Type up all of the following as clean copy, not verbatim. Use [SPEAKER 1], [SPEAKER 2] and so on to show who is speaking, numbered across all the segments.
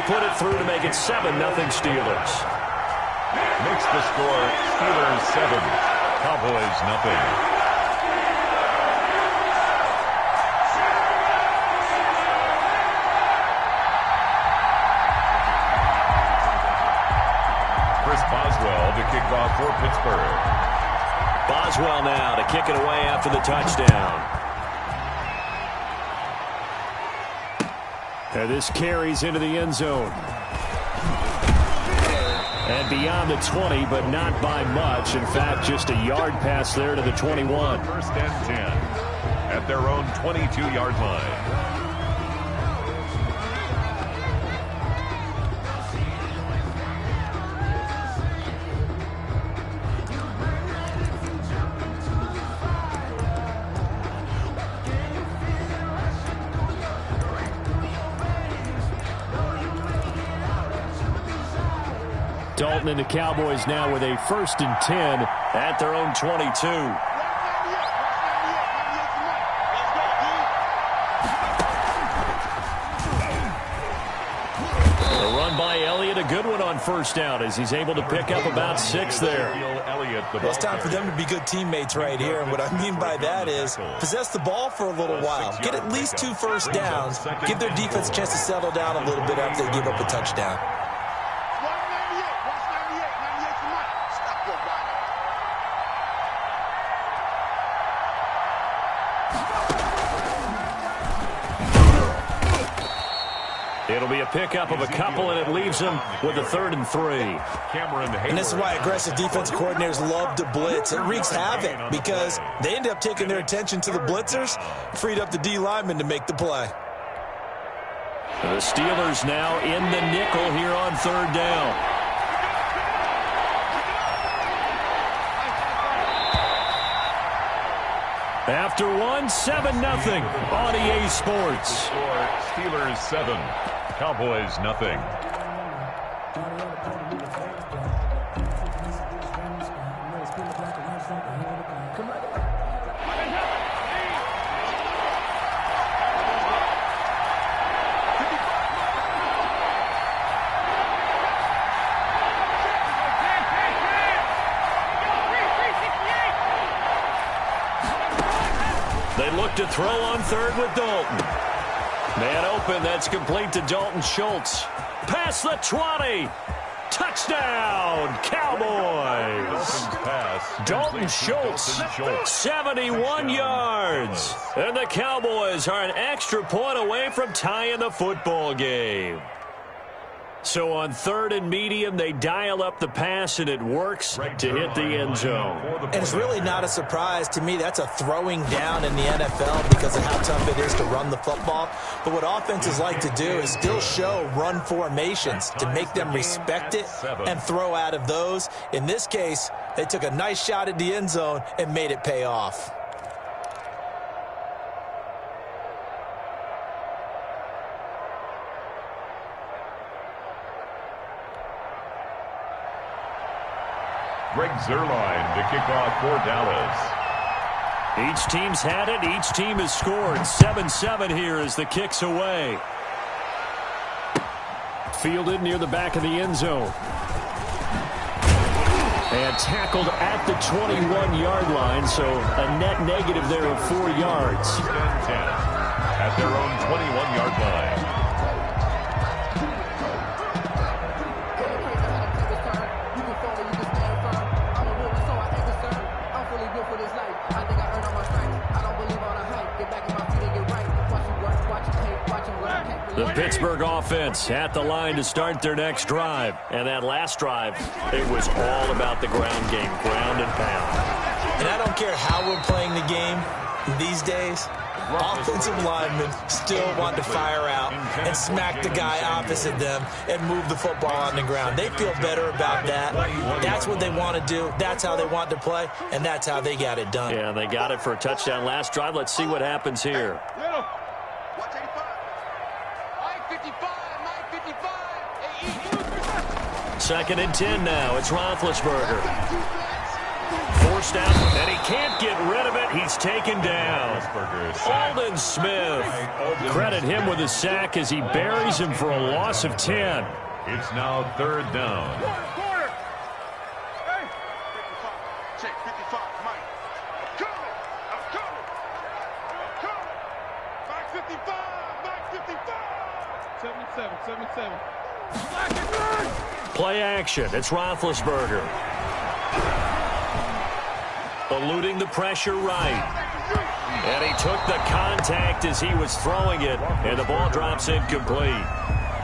[SPEAKER 1] put it through to make it 7-0 Steelers.
[SPEAKER 2] Makes the score Steelers 7, Cowboys nothing. Chris Boswell to kick off for Pittsburgh.
[SPEAKER 1] Boswell now to kick it away after the touchdown. And this carries into the end zone. And beyond the 20, but not by much. In fact, just a yard pass there to the 21.
[SPEAKER 2] First and 10 at their own 22-yard line.
[SPEAKER 1] Dalton and the Cowboys now with a 1st and 10 at their own 22. The run by Elliott, a good one on first down as he's able to pick up about 6 there.
[SPEAKER 3] Well, it's time for them to be good teammates right here. And what I mean by that is possess the ball for a little while. Get at least 2 first downs. Give their defense a chance to settle down a little bit after they give up a touchdown.
[SPEAKER 1] It'll be a pickup of a couple, and it leaves them with a 3rd and 3.
[SPEAKER 3] And this is why aggressive defensive coordinators love to blitz. It wreaks havoc because they end up taking their attention to the blitzers, freed up the D lineman to make the play.
[SPEAKER 1] The Steelers now in the nickel here on 3rd down. After 7-0 on EA Sports.
[SPEAKER 2] Steelers 7, Cowboys nothing.
[SPEAKER 1] They look to throw on 3rd with Dalton. Man open, that's complete to Dalton Schultz. Past the 20. Touchdown, Cowboys. Dalton Schultz, 71 yards. And the Cowboys are an extra point away from tying the football game. So on 3rd and medium, they dial up the pass, and it works to hit the end zone.
[SPEAKER 3] And it's really not a surprise to me. That's a throwing down in the NFL because of how tough it is to run the football. But what offenses like to do is still show run formations to make them respect it and throw out of those. In this case, they took a nice shot at the end zone and made it pay off.
[SPEAKER 2] Greg Zuerlein to kick off for Dallas.
[SPEAKER 1] Each team's had it. Each team has scored. 7-7 here as the kick's away. Fielded near the back of the end zone. And tackled at the 21-yard line, so a net negative there of 4 yards.
[SPEAKER 2] 10 at their own 21-yard line.
[SPEAKER 1] The Pittsburgh offense at the line to start their next drive. And that last drive, it was all about the ground game, ground and pound.
[SPEAKER 3] And I don't care how we're playing the game these days, offensive linemen still want to fire out and smack the guy opposite them and move the football on the ground. They feel better about that. That's what they want to do. That's how they want to play, and that's how they got it done.
[SPEAKER 1] Yeah, they got it for a touchdown last drive. Let's see what happens here. Second and 10 now. It's Roethlisberger. Forced out, and he can't get rid of it. He's taken down. Aldon Smith. Credit him with a sack as he buries him for a loss of 10.
[SPEAKER 2] It's now 3rd down.
[SPEAKER 4] Check 55, Mike. I'm coming. Mike 55. 77.
[SPEAKER 1] Play action. It's Roethlisberger. Eluding the pressure right. And he took the contact as he was throwing it, and the ball drops incomplete.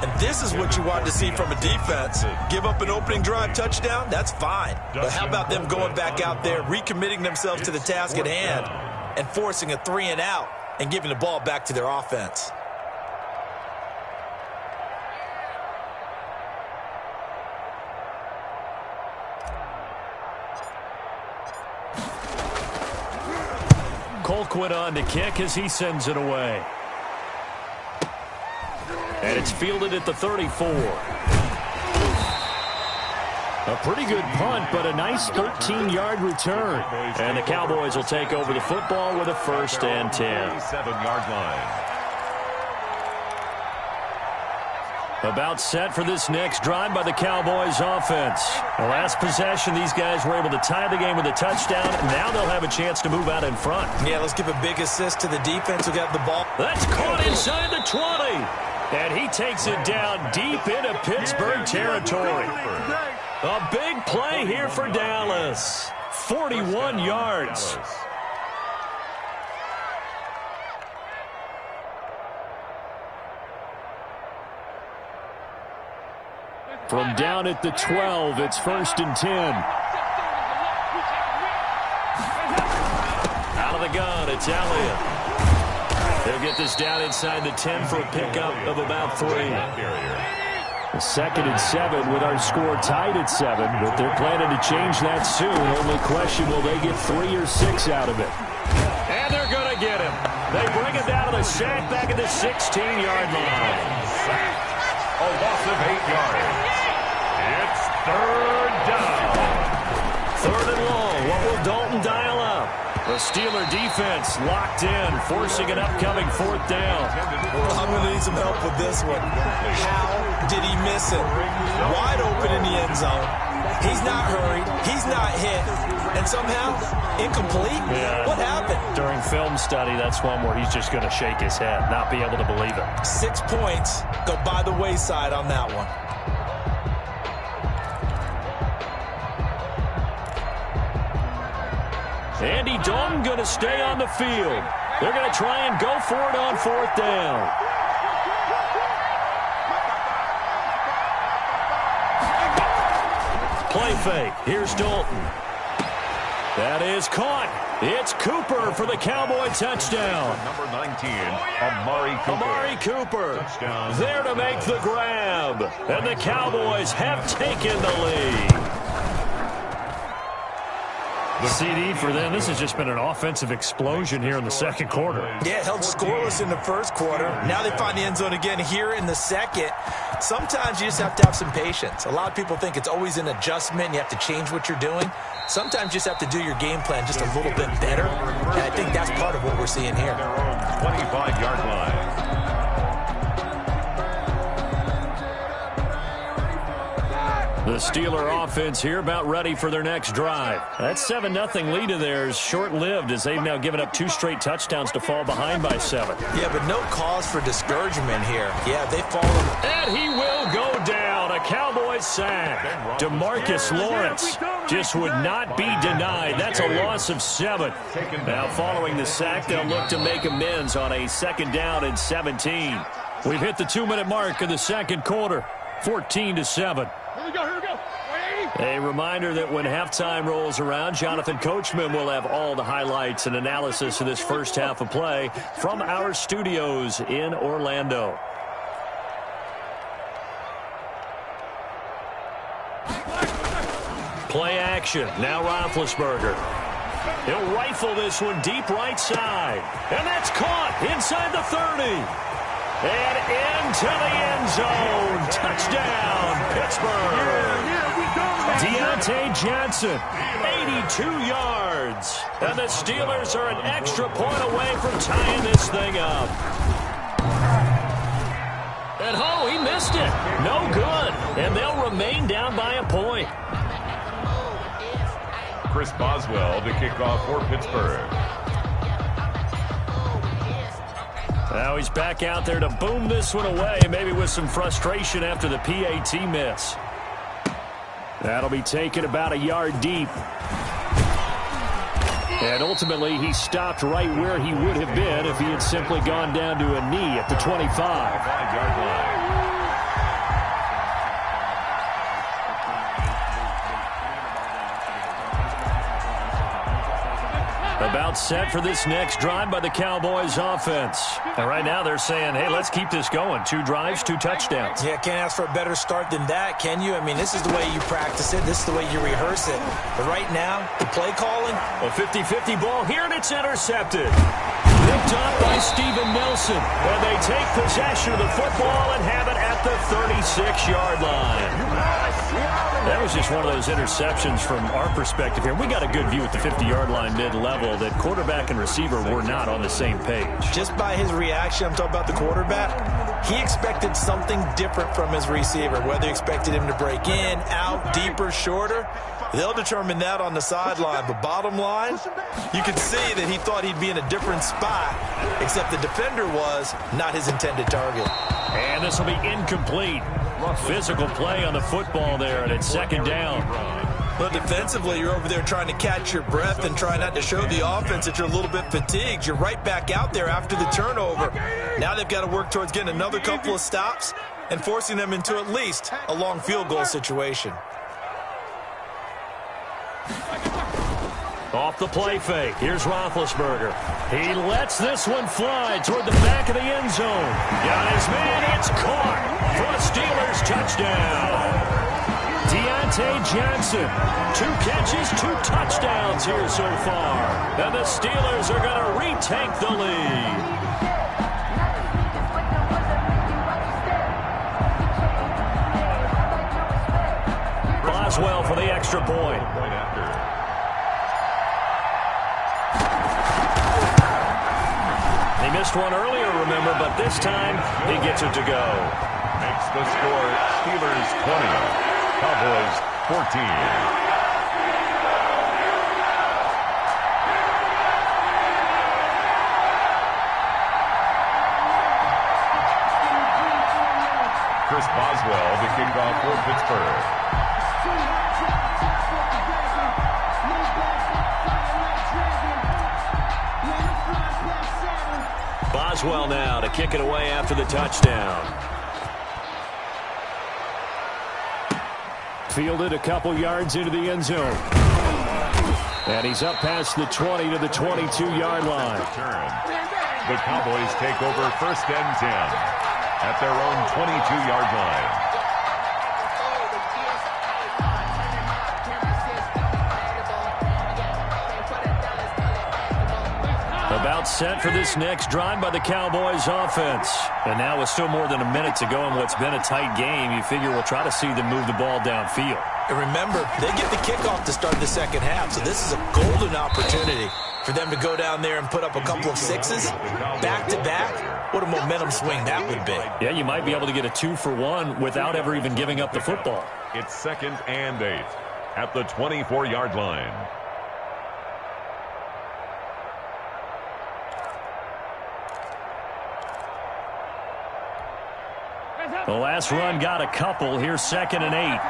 [SPEAKER 3] And this is what you want to see from a defense. Give up an opening drive touchdown, that's fine. But how about them going back out there, recommitting themselves to the task at hand, and forcing a 3-and-out and giving the ball back to their offense?
[SPEAKER 1] Colquitt on to kick as he sends it away. And it's fielded at the 34. A pretty good punt, but a nice 13-yard return. And the Cowboys will take over the football with a 1st and 10.
[SPEAKER 2] 7-yard line.
[SPEAKER 1] About set for this next drive by the Cowboys offense. The last possession, these guys were able to tie the game with a touchdown. Now they'll have a chance to move out in front.
[SPEAKER 3] Yeah, let's give a big assist to the defense who got the ball.
[SPEAKER 1] That's caught inside the 20. And he takes it down deep into Pittsburgh territory. A big play here for Dallas. 41 yards. From down at the 12, it's 1st and 10. Out of the gun, it's Elliott. They'll get this down inside the 10 for a pickup of about 3. The 2nd and 7 with our score tied at 7, but they're planning to change that soon. Only question, will they get 3 or 6 out of it? And they're going to get him. They bring him down to the sack back at the 16-yard line.
[SPEAKER 2] A loss of 8 yards. It's 3rd down.
[SPEAKER 1] 3rd and long. What will Dalton dial up? The Steeler defense locked in, forcing an upcoming 4th down.
[SPEAKER 3] I'm going to need some help with this one. How did he miss it? Wide open in the end zone. He's not hurried. He's not hit. And somehow, incomplete?
[SPEAKER 1] Yeah.
[SPEAKER 3] What happened?
[SPEAKER 1] During film study, that's one where he's just going to shake his head, not be able to believe it.
[SPEAKER 3] 6 points go by the wayside on that one.
[SPEAKER 1] Andy Dalton going to stay on the field. They're going to try and go for it on 4th down. Play fake. Here's Dalton. That is caught. It's Cooper for the Cowboy touchdown.
[SPEAKER 2] Number 19, Amari Cooper.
[SPEAKER 1] Amari Cooper
[SPEAKER 2] Touchdown.
[SPEAKER 1] there to make the grab. And the Cowboys have taken the lead. The CD for them, this has just been an offensive explosion here in the 2nd quarter.
[SPEAKER 3] Yeah, held scoreless in the 1st quarter. Now they find the end zone again here in the 2nd. Sometimes you just have to have some patience. A lot of people think it's always an adjustment. You have to change what you're doing. Sometimes you just have to do your game plan just a little bit better. And I think that's part of what we're seeing here.
[SPEAKER 2] 25-yard line.
[SPEAKER 1] The Steeler offense here about ready for their next drive. That 7-0 lead of theirs short-lived as they've now given up 2 straight touchdowns to fall behind by 7.
[SPEAKER 3] Yeah, but no cause for discouragement here. Yeah, they've fallen.
[SPEAKER 1] And he will go down. A Cowboys sack. DeMarcus Lawrence just would not be denied. That's a loss of 7. Now following the sack, they'll look to make amends on a 2nd down and 17. We've hit the 2-minute mark of the 2nd quarter. 14-7.
[SPEAKER 4] Here we go.
[SPEAKER 1] A reminder that when halftime rolls around, Jonathan Coachman will have all the highlights and analysis of this first half of play from our studios in Orlando. Play action. Now Roethlisberger. He'll rifle this one deep right side. And that's caught inside the 30. And into the end zone. Touchdown, Pittsburgh. Deontay Johnson, 82 yards. And the Steelers are an extra point away from tying this thing up. And oh, he missed it. No good. And they'll remain down by a point.
[SPEAKER 2] Chris Boswell to kick off for Pittsburgh.
[SPEAKER 1] Now he's back out there to boom this one away, maybe with some frustration after the PAT miss. That'll be taken about a yard deep. And ultimately, he stopped right where he would have been if he had simply gone down to a knee at the 25.
[SPEAKER 2] 5-yard line.
[SPEAKER 1] About set for this next drive by the Cowboys offense. And right now they're saying, hey, let's keep this going. 2 drives, 2 touchdowns.
[SPEAKER 3] Yeah, can't ask for a better start than that, can you? I mean, this is the way you practice it. This is the way you rehearse it. But right now, the play calling.
[SPEAKER 1] A 50-50 ball here, and it's intercepted. Picked up by Steven Nelson. And they take possession of the football and have it at the 36-yard line. That was just one of those interceptions from our perspective here. We got a good view at the 50-yard line mid-level that quarterback and receiver were not on the same page.
[SPEAKER 3] Just by his reaction, I'm talking about the quarterback, he expected something different from his receiver. Whether he expected him to break in, out, deeper, shorter, they'll determine that on the sideline. But bottom line, you can see that he thought he'd be in a different spot, except the defender was not his intended target.
[SPEAKER 1] And this will be incomplete. Physical play on the football there, and it's second down.
[SPEAKER 3] Well, defensively, you're over there trying to catch your breath and try not to show the offense that you're a little bit fatigued. You're right back out there after the turnover. Now they've got to work towards getting another couple of stops and forcing them into at least a long field goal situation.
[SPEAKER 1] Off the play fake. Here's Roethlisberger. He lets this one fly toward the back of the end zone. Got his man. It's caught for a Steelers touchdown. Deontay Johnson. 2 catches, 2 touchdowns here so far. And the Steelers are going to retake the lead. Boswell for the extra point. He missed one earlier, remember, but this time he gets it to go.
[SPEAKER 2] Makes the score Steelers 20, Cowboys 14. Chris Boswell to kick off for Pittsburgh.
[SPEAKER 1] Boswell now to kick it away after the touchdown. Fielded a couple yards into the end zone. And he's up past the 20 to the 22-yard line.
[SPEAKER 2] The Cowboys take over 1st and 10 at their own 22-yard line.
[SPEAKER 1] About set for this next drive by the Cowboys offense. And now with still more than a minute to go in what's been a tight game, you figure we'll try to see them move the ball downfield.
[SPEAKER 3] And remember, they get the kickoff to start the second half, so this is a golden opportunity for them to go down there and put up a couple of 6s back-to-back. What a momentum swing that would be.
[SPEAKER 1] Yeah, you might be able to get a 2-for-1 without ever even giving up the football.
[SPEAKER 2] It's 2nd and 8 at the 24-yard line.
[SPEAKER 1] The last run got a couple. Here's 2nd and 8.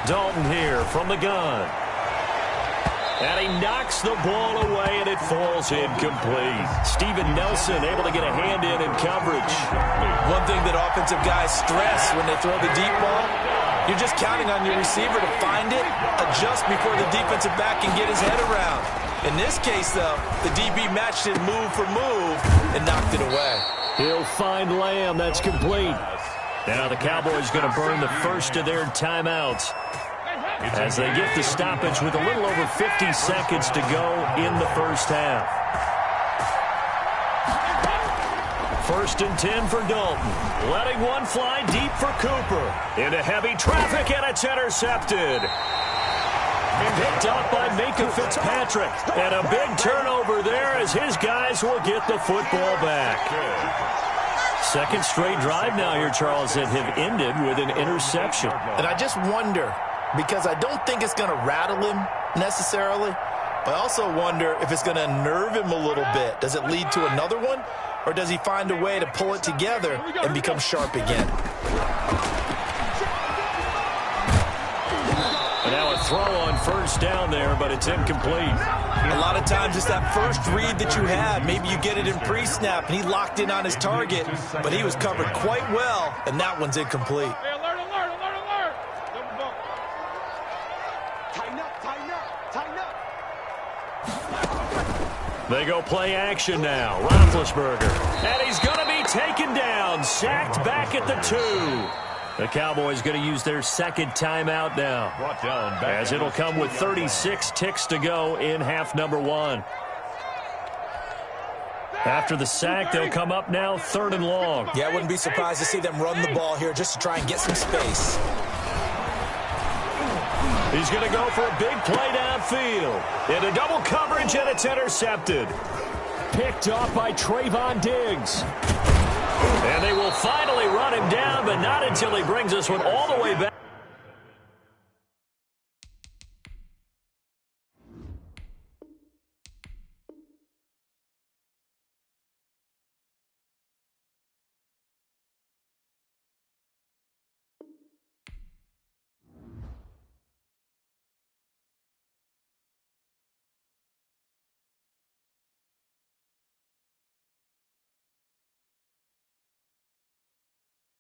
[SPEAKER 1] Dalton here from the gun. And he knocks the ball away, and it falls incomplete. Steven Nelson able to get a hand in coverage.
[SPEAKER 3] One thing that offensive guys stress when they throw the deep ball, you're just counting on your receiver to find it, adjust before the defensive back can get his head around. In this case, though, the DB matched it move for move and knocked it away.
[SPEAKER 1] He'll find Lamb. That's complete. Now the Cowboys going to burn the first of their timeouts as they get the stoppage with a little over 50 seconds to go in the first half. First and 10 for Dalton. Letting one fly deep for Cooper. Into heavy traffic, and it's intercepted. Picked up by Minkah Fitzpatrick. And a big turnover there as his guys will get the football back. Second straight drive now here, Charles, that have ended with an interception.
[SPEAKER 3] And I just wonder, because I don't think it's going to rattle him necessarily, but I also wonder if it's going to unnerve him a little bit. Does it lead to another one, or does he find a way to pull it together and become sharp again?
[SPEAKER 1] And now a throw on first down there, but it's incomplete.
[SPEAKER 3] A lot of times it's that first read that you had. Maybe you get it in pre-snap, and he locked in on his target, but he was covered quite well, and that one's incomplete.
[SPEAKER 4] Hey, alert, alert, alert, alert. Double bump. Tighten up, tighten up, tighten up.
[SPEAKER 1] They go play action now. Roethlisberger. And he's going to be taken down. Sacked back at the 2. The Cowboys going to use their second timeout now,
[SPEAKER 2] Brought down back
[SPEAKER 1] as it'll come with 36 ticks to go in half number 1. After the sack, they'll come up now 3rd and long.
[SPEAKER 3] Yeah, I wouldn't be surprised to see them run the ball here just to try and get some space.
[SPEAKER 1] He's going to go for a big play downfield. Into double coverage, and it's intercepted. Picked off by Trayvon Diggs. And they will finally run him down, but not until he brings this one all the way back.